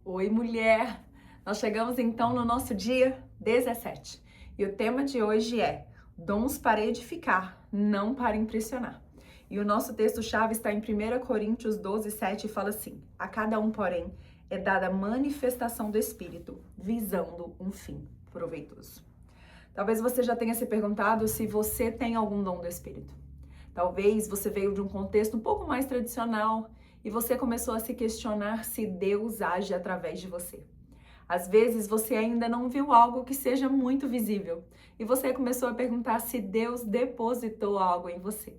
Oi, mulher! Nós chegamos então no nosso dia 17 e o tema de hoje é dons para edificar, não para impressionar. E o nosso texto-chave está em 1 Coríntios 12, 7 e fala assim: a cada um, porém, é dada a manifestação do Espírito, visando um fim proveitoso. Talvez você já tenha se perguntado se você tem algum dom do Espírito. Talvez você veio de um contexto um pouco mais tradicional e você começou a se questionar se Deus age através de você. Às vezes você ainda não viu algo que seja muito visível e você começou a perguntar se Deus depositou algo em você.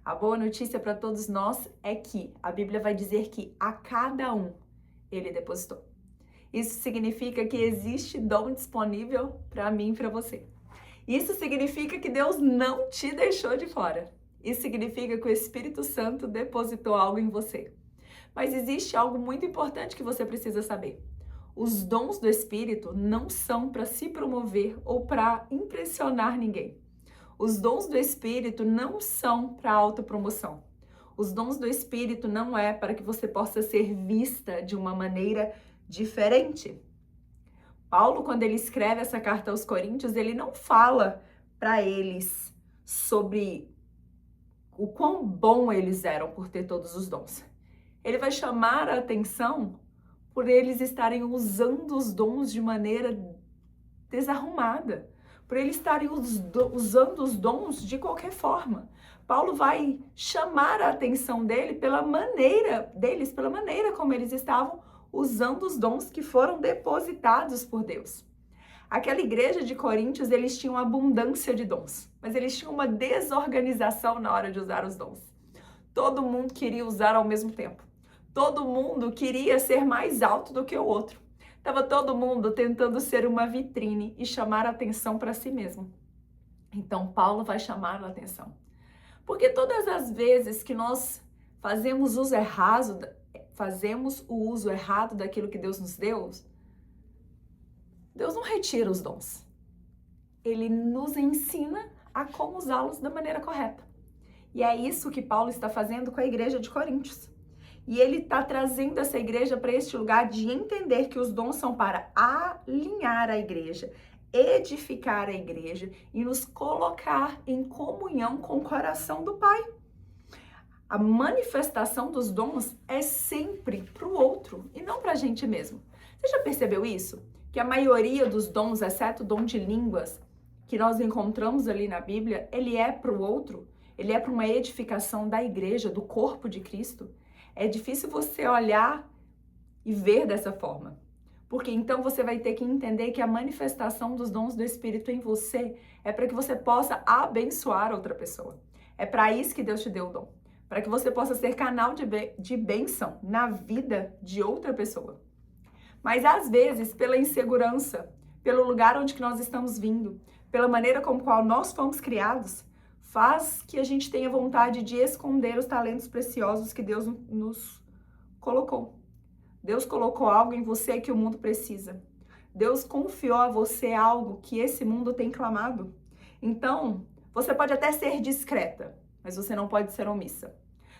A boa notícia para todos nós é que a Bíblia vai dizer que a cada um ele depositou. Isso significa que existe dom disponível para mim e para você. Isso significa que Deus não te deixou de fora. Isso significa que o Espírito Santo depositou algo em você. Mas existe algo muito importante que você precisa saber. Os dons do Espírito não são para se promover ou para impressionar ninguém. Os dons do Espírito não são para autopromoção. Os dons do Espírito não é para que você possa ser vista de uma maneira diferente. Paulo, quando ele escreve essa carta aos Coríntios, ele não fala para eles sobre o quão bom eles eram por ter todos os dons. Ele vai chamar a atenção por eles estarem usando os dons de maneira desarrumada, por eles estarem usando os dons de qualquer forma. Paulo vai chamar a atenção pela maneira como eles estavam usando os dons que foram depositados por Deus. Aquela igreja de Coríntios, eles tinham abundância de dons, mas eles tinham uma desorganização na hora de usar os dons. Todo mundo queria usar ao mesmo tempo. Todo mundo queria ser mais alto do que o outro. Estava todo mundo tentando ser uma vitrine e chamar a atenção para si mesmo. Então, Paulo vai chamar a atenção. Porque todas as vezes que nós fazemos o uso errado daquilo que Deus nos deu, Deus não retira os dons. Ele nos ensina a como usá-los da maneira correta. E é isso que Paulo está fazendo com a igreja de Coríntios. E ele está trazendo essa igreja para este lugar de entender que os dons são para alinhar a igreja, edificar a igreja e nos colocar em comunhão com o coração do Pai. A manifestação dos dons é sempre para o outro e não para a gente mesmo. Você já percebeu isso? Que a maioria dos dons, exceto o dom de línguas, que nós encontramos ali na Bíblia, ele é para o outro, ele é para uma edificação da igreja, do corpo de Cristo. É difícil você olhar e ver dessa forma, porque então você vai ter que entender que a manifestação dos dons do Espírito em você é para que você possa abençoar outra pessoa. É para isso que Deus te deu o dom, para que você possa ser canal de bênção na vida de outra pessoa. Mas às vezes, pela insegurança, pelo lugar onde que nós estamos vindo, pela maneira como qual nós fomos criados, faz que a gente tenha vontade de esconder os talentos preciosos que Deus nos colocou. Deus colocou algo em você que o mundo precisa. Deus confiou a você algo que esse mundo tem clamado. Então, você pode até ser discreta, mas você não pode ser omissa.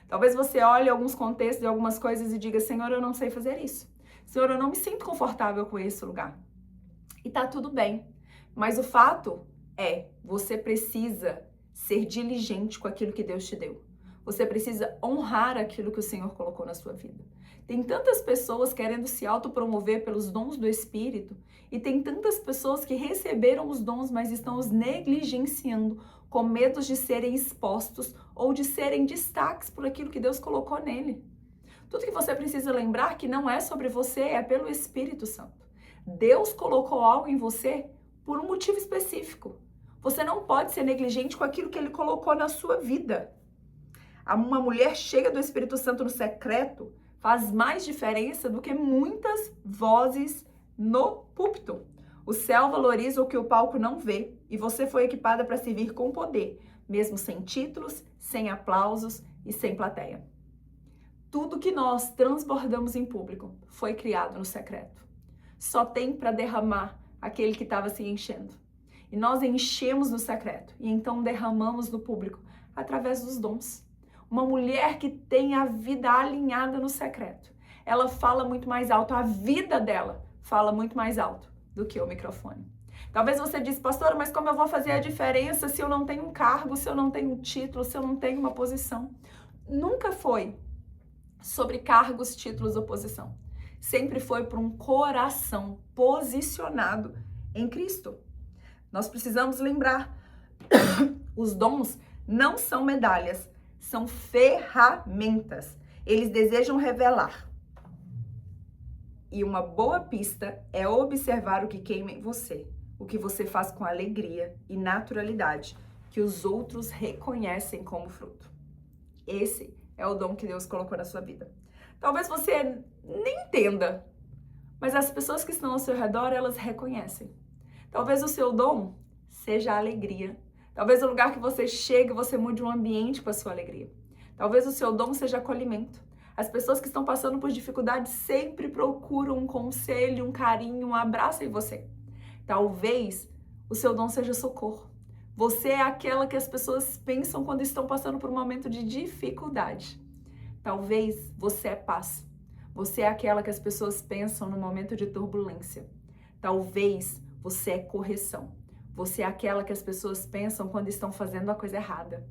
Talvez você olhe alguns contextos e algumas coisas e diga: Senhor, eu não sei fazer isso. Senhor, eu não me sinto confortável com esse lugar. E tá tudo bem. Mas o fato é, você precisa ser diligente com aquilo que Deus te deu. Você precisa honrar aquilo que o Senhor colocou na sua vida. Tem tantas pessoas querendo se autopromover pelos dons do Espírito e tem tantas pessoas que receberam os dons, mas estão os negligenciando com medo de serem expostos ou de serem destaques por aquilo que Deus colocou nele. Tudo que você precisa lembrar que não é sobre você, é pelo Espírito Santo. Deus colocou algo em você por um motivo específico. Você não pode ser negligente com aquilo que Ele colocou na sua vida. Uma mulher cheia do Espírito Santo no secreto faz mais diferença do que muitas vozes no púlpito. O céu valoriza o que o palco não vê e você foi equipada para servir com poder, mesmo sem títulos, sem aplausos e sem plateia. Tudo que nós transbordamos em público foi criado no secreto. Só tem para derramar aquele que estava se enchendo. E nós enchemos no secreto e então derramamos no público através dos dons. Uma mulher que tem a vida alinhada no secreto. ela fala muito mais alto, a vida dela fala muito mais alto do que o microfone. Talvez você disse, pastora, mas como eu vou fazer a diferença se eu não tenho um cargo, se eu não tenho um título, se eu não tenho uma posição? Nunca foi sobre cargos, títulos ou posição. Sempre foi por um coração posicionado em Cristo. Nós precisamos lembrar, os dons não são medalhas, são ferramentas. Eles desejam revelar. E uma boa pista é observar o que queima em você, o que você faz com alegria e naturalidade, que os outros reconhecem como fruto. Esse é o dom que Deus colocou na sua vida. Talvez você nem entenda, mas as pessoas que estão ao seu redor, elas reconhecem. Talvez o seu dom seja a alegria. Talvez o lugar que você chega, você mude o ambiente com a sua alegria. Talvez o seu dom seja acolhimento. As pessoas que estão passando por dificuldades sempre procuram um conselho, um carinho, um abraço em você. Talvez o seu dom seja socorro. Você é aquela que as pessoas pensam quando estão passando por um momento de dificuldade. Talvez você é paz. Você é aquela que as pessoas pensam no momento de turbulência. Talvez você é correção. Você é aquela que as pessoas pensam quando estão fazendo a coisa errada.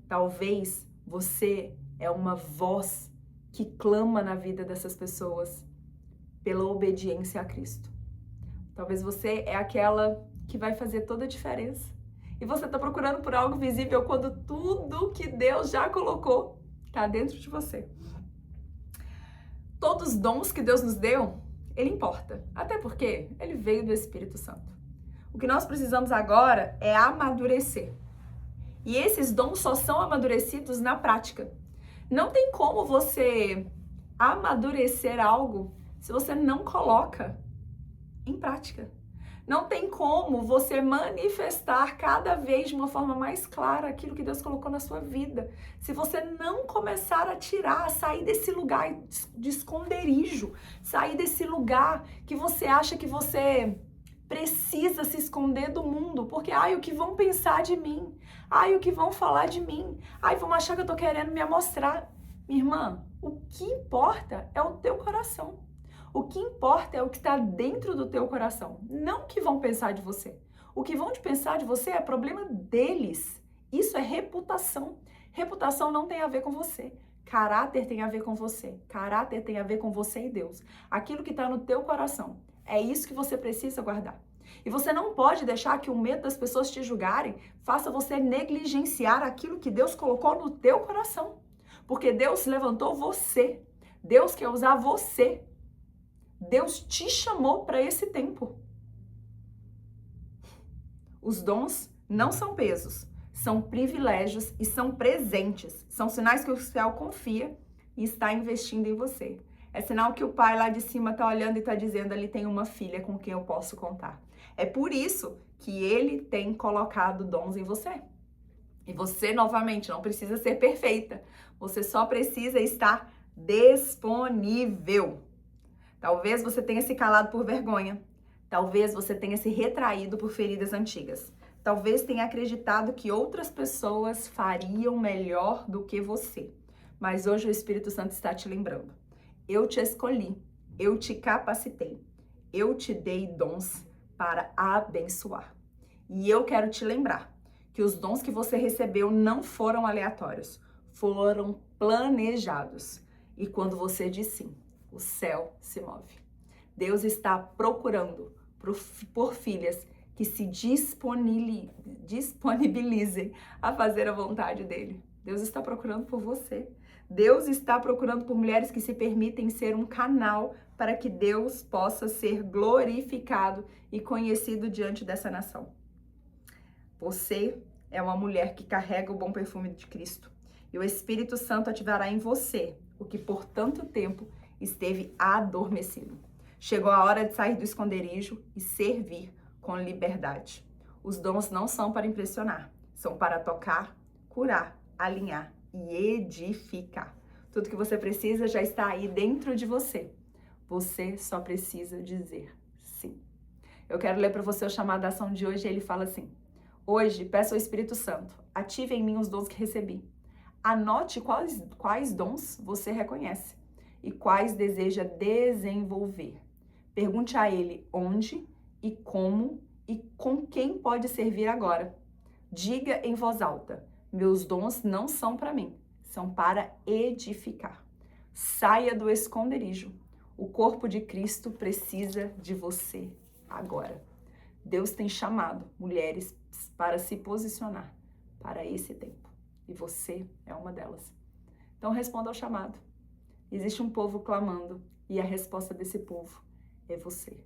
Talvez você é uma voz que clama na vida dessas pessoas pela obediência a Cristo. Talvez você é aquela que vai fazer toda a diferença. E você está procurando por algo visível quando tudo que Deus já colocou está dentro de você. Todos os dons que Deus nos deu, ele importa. Até porque ele veio do Espírito Santo. O que nós precisamos agora é amadurecer. E esses dons só são amadurecidos na prática. Não tem como você amadurecer algo se você não coloca em prática. Não tem como você manifestar cada vez de uma forma mais clara aquilo que Deus colocou na sua vida. Se você não começar a tirar, a sair desse lugar de esconderijo, sair desse lugar que você acha que você precisa se esconder do mundo, porque, o que vão pensar de mim? O que vão falar de mim? Vão achar que eu tô querendo me amostrar. Minha irmã, o que importa é o teu coração. O que importa é o que está dentro do teu coração, não o que vão pensar de você. O que vão pensar de você é problema deles. Isso é reputação. Reputação não tem a ver com você. Caráter tem a ver com você. Caráter tem a ver com você e Deus. Aquilo que está no teu coração, é isso que você precisa guardar. E você não pode deixar que o medo das pessoas te julgarem faça você negligenciar aquilo que Deus colocou no teu coração. Porque Deus levantou você. Deus quer usar você. Deus te chamou para esse tempo. Os dons não são pesos, são privilégios e são presentes. São sinais que o céu confia e está investindo em você. É sinal que o pai lá de cima está olhando e está dizendo, ali tem uma filha com quem eu posso contar. É por isso que ele tem colocado dons em você. E você, novamente, não precisa ser perfeita. Você só precisa estar disponível. Talvez você tenha se calado por vergonha. Talvez você tenha se retraído por feridas antigas. Talvez tenha acreditado que outras pessoas fariam melhor do que você. Mas hoje o Espírito Santo está te lembrando. Eu te escolhi, eu te capacitei, eu te dei dons para abençoar. E eu quero te lembrar que os dons que você recebeu não foram aleatórios, foram planejados. E quando você diz sim, o céu se move. Deus está procurando por filhas que se disponibilizem a fazer a vontade dele. Deus está procurando por você. Deus está procurando por mulheres que se permitem ser um canal para que Deus possa ser glorificado e conhecido diante dessa nação. Você é uma mulher que carrega o bom perfume de Cristo. E o Espírito Santo ativará em você o que por tanto tempo esteve adormecido. Chegou a hora de sair do esconderijo e servir com liberdade. Os dons não são para impressionar, são para tocar, curar, alinhar e edificar. Tudo que você precisa já está aí dentro de você. Você só precisa dizer sim. Eu quero ler para você o chamado da ação de hoje e ele fala assim: hoje peço ao Espírito Santo, ative em mim os dons que recebi. Anote quais dons você reconhece e quais deseja desenvolver. Pergunte a Ele onde e como e com quem pode servir agora. Diga em voz alta: meus dons não são para mim, são para edificar. Saia do esconderijo. O corpo de Cristo precisa de você agora. Deus tem chamado mulheres para se posicionar para esse tempo. E você é uma delas. Então responda ao chamado. Existe um povo clamando e a resposta desse povo é você.